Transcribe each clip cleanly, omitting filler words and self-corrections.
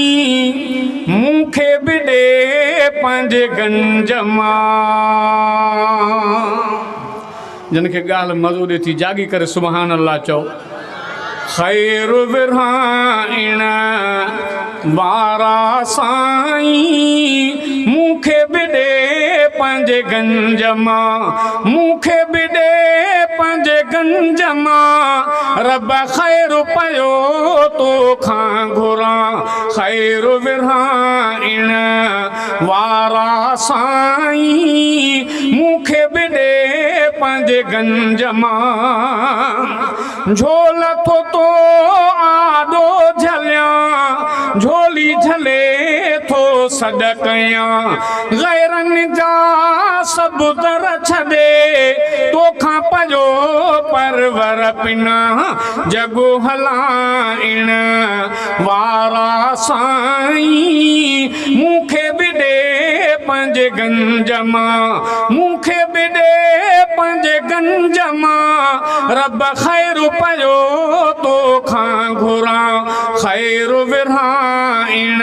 साईं मूंखे बि ॾे पंहिंजे गंज मां। जिन खे ॻाल्हि मज़ो ॾे थी जागी करे सुभान अल्लाह चओ। ख़ैर विरहाइण वारा साईं मूंखे बि ॾे पंहिंजे गंज मां, मूंखे बि ॾे पंहिंजे गंज मां। रब ख़ैर पियो तोखां घुरां, ख़ैर विरहाइण वारा साईं मूंखे बि ॾे पंहिंजे गंज मां। झोल थो तो आॾो झलियां, झोली झले थो सॾ कयां। गैरनि जा सभु दर छॾे तोखां पंहिंजो परवर पिना। जॻो हलाइण वारा साईं मूंखे बि ॾे पंहिंजे गंज मां, मूंखे बि ॾे पंहिंजे गंज मां। रब ख़ैर पियो तोखां घुरां, ख़ैर विरहाइण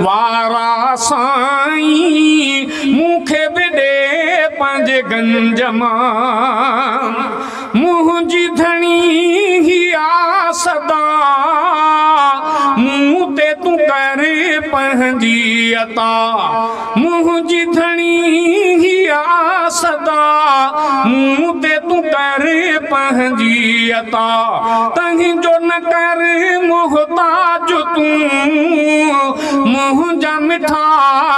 वारा साईं मूंखे बि ॾे पंहिंजे गंज मां। मुंहिंजी धणी ही आ सदा, मूं ते तूं कर पंहिंजी अता। मुंहिंजी धणी ही आ सदा, मूं ते तूं कर पंहिंजी अता। तंहिंजो न कर मोहताज तूं, मुंहिंजा मिठा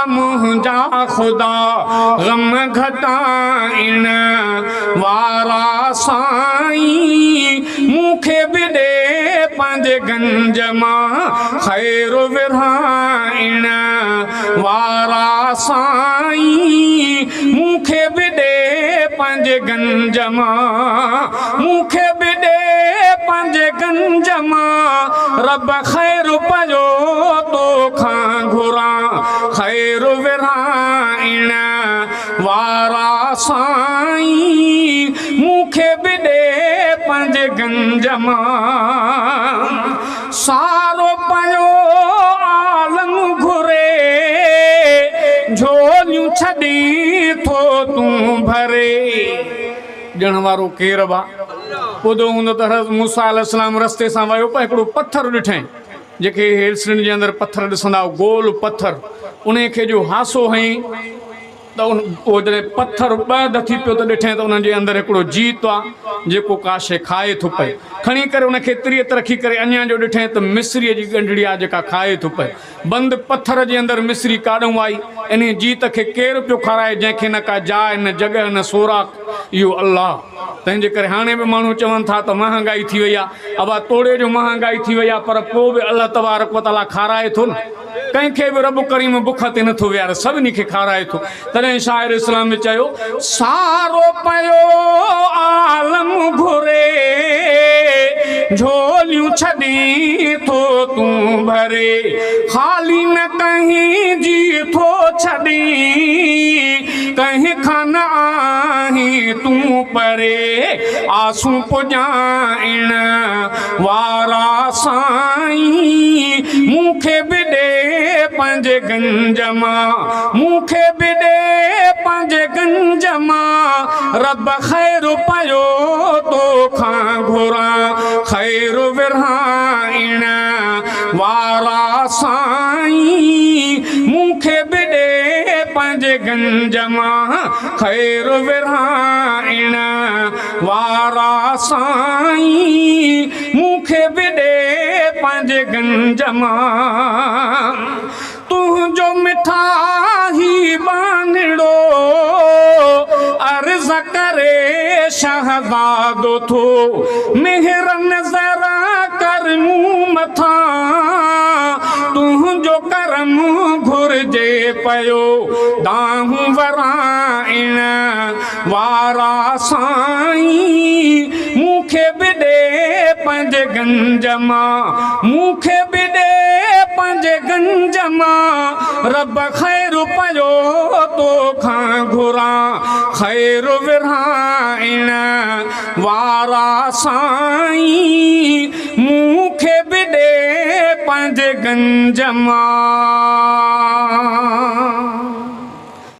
मुंहिंजा ख़ुदा। ग़म घटाइण वारा साईं मूंखे बि ॾे पंहिंजे गंज मां। ख़ैर विरहाइण वारा साईं मूंखे बि ॾे पंहिंजे गंज मां, मूंखे बि ॾे पंहिंजे गंज मां। रब ख़ैर पियो तोखां घुरां, ख़ैर विरहाइण वारा साईं मूंखे बि ॾे पंहिंजे गंज मां। सारो पियो आलम घुरे झोलियूं छॾी थो तूं भरे। ॼण वारो केरु बा ॿुधो हूंदो त हज़रत मूसा अलैहिस्सलाम रस्ते सां वियो पिया, हिकिड़ो पथर ॾिठईं। जेके हेलसियुनि जे अंदरि पथर ॾिसंदा गोल पथर, उन खे जो हासो हईं त उहो जॾहिं पथर ॿ दथी पियो त ॾिठईं त उन्हनि जे अंदरि हिकिड़ो जीत आहे जेको का शइ खाए थो पए। खणी करे उनखे तिरीअ ते रखी करे अञा जो ॾिठईं त मिस्रीअ जी ॻंढड़ी आहे जेका खाए थो पए। बंदि पथर जे अंदरि मिस्री काॾूं आई, इन जीत खे केरु पियो खाराए जंहिंखे न का जाइ न जॻह न सोराख, इहो अल्लाह। तंहिंजे करे हाणे बि माण्हू चवनि था त महांगाई थी वई आहे, अबा तोड़े जो महांगाई थी वई आहे, पर पोइ बि अल्लाह तबारक व तआला खाराए थो न। कंहिंखे बि रब करीम बुख ते नथो विहारे, सभिनी खे खाराए थो। तॾहिं शाइर इस्लाम में चयो सारो पियो आलम घुरे झोलियूं छॾी थो तूं भरे। ख़ाली न कहीं जी थो छॾी, कहीं खान आहीं तूं परे। आसूं पुॼाइण वारा साईं मूंखे बि ॾे पंहिंजे गंज मां, मूंखे बि ॾे पंहिंजे गंज मां। रब ख़ैर पियो तोखां घुरां, ख़ैर विरहाइण वारा साईं मूंखे बि ॾे पंहिंजे गंज मां। ख़ैर विरहाइण वारा साईं मूंखे बि ॾे पंहिंजे गंज मां। तुंहिंजो मिठा ही बांधड़ो अर्ज़ करे शहज़ादो थो। मेहर नज़र कर मूं मथां, तुंहिंजो करम घुरिजे पियो दाहूं वराइण वारा साईं मूंखे बि ॾे पंहिंजे गंज मां, मूंखे बि ॾे पंहिंजे गंज मां। रब ख़ैर पियो तोखां घुरां, ख़ैर विरहाइण वारा साईं मूंखे बि ॾे पंहिंजे गंज मां।